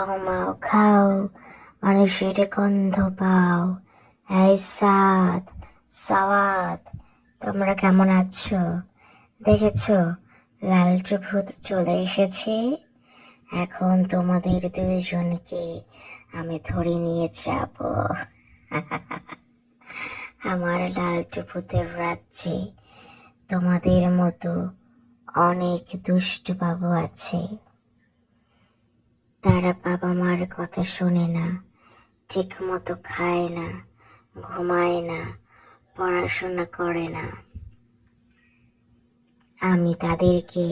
খাও মাও খাও, মানুষের গন্ধ পাও। এই সাদ, সাওয়াত, তোমরা কেমন আছো? দেখেছো, লালচু ভূত চলে এসেছে। এখন তোমাদের দুইজনকে আমি ধরে নিয়ে যাব আমার লালচু ভূতের রাজ্যে। তোমাদের মতো অনেক দুষ্টু বাবু আছে, তারা বাবা মার কথা শোনে না, ঠিক মতো খায় না, ঘুমায় না, পড়াশোনা করে না। আমি তাদেরকে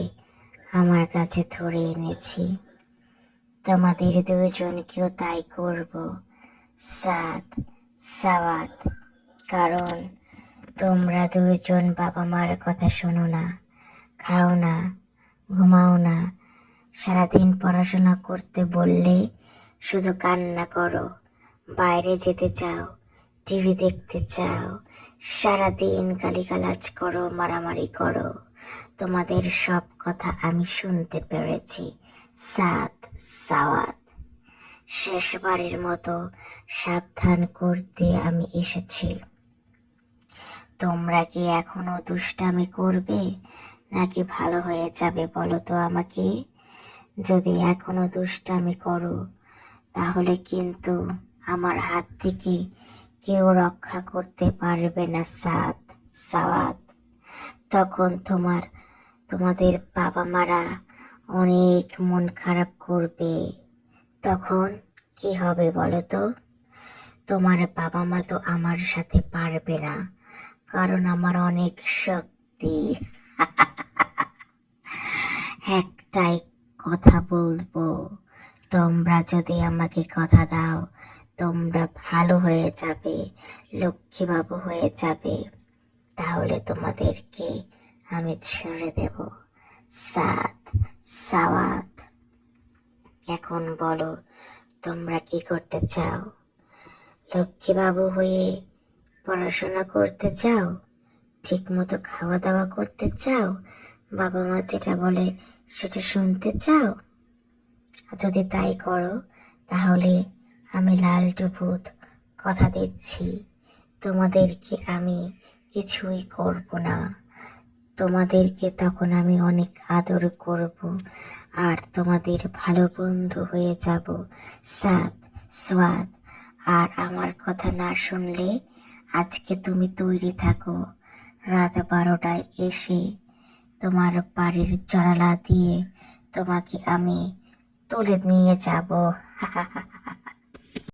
আমার কাছে ধরে এনেছি, তোমাদের দুজনকেও তাই করব, সাদ, সাওয়াত। কারণ তোমরা দুজন বাবা মার কথা শোনো না, খাও না, ঘুমাও না, সারাদিন পড়াশোনা করতে বললে শুধু কান্না করো, বাইরে যেতে চাও, টিভি দেখতে চাও, সারাদিন গালিগালাজ করো, মারামারি করো। তোমাদের সব কথা আমি শুনতে পেরেছি, সাদ, সাওয়াত। শেষবারের মতো সাবধান করতে আমি এসেছি। তোমরা কি এখনো দুষ্টামি করবে নাকি ভালো হয়ে যাবে বলো তো আমাকে? যদি এখনো দুষ্টামি করো তাহলে কিন্তু আমার হাত থেকে কেউ রক্ষা করতে পারবে না, সাদ, সাওয়াত। তখন তোমাদের বাবা মারা অনেক মন খারাপ করবে। তখন কি হবে বলো তো? তোমার বাবা মা তো আমার সাথে পারবে না, কারণ আমার অনেক শক্তি। একটাই কথা বলবো, তোমরা যদি আমাকে কথা দাও, তোমরা ভালো হয়ে যাবে, লক্ষ্মীবাবু হয়ে যাবে, তাহলে তোমাদেরকে আমি ছেড়ে দেব, সাদ, সাওয়াত। এখন বলো, তোমরা কি করতে চাও? লক্ষ্মীবাবু হয়ে পড়াশোনা করতে চাও, ঠিক মতো খাওয়া দাওয়া করতে চাও, বাবা মা যেটা বলে সেটা শুনতে চাও? যদি তাই করো তাহলে আমি লালটু ভূত কথা দিচ্ছি, তোমাদেরকে আমি কিছুই করব না। তোমাদেরকে তখন আমি অনেক আদর করব আর তোমাদের ভালো বন্ধু হয়ে যাব, সাদ, সোয়াদ। আর আমার কথা না শুনলে আজকে তুমি তৈরি থাকো, রাত 12টায় এসে তোমার বাড়ির জানালা দিয়ে তোমাকে আমি তুলে নিয়ে যাব।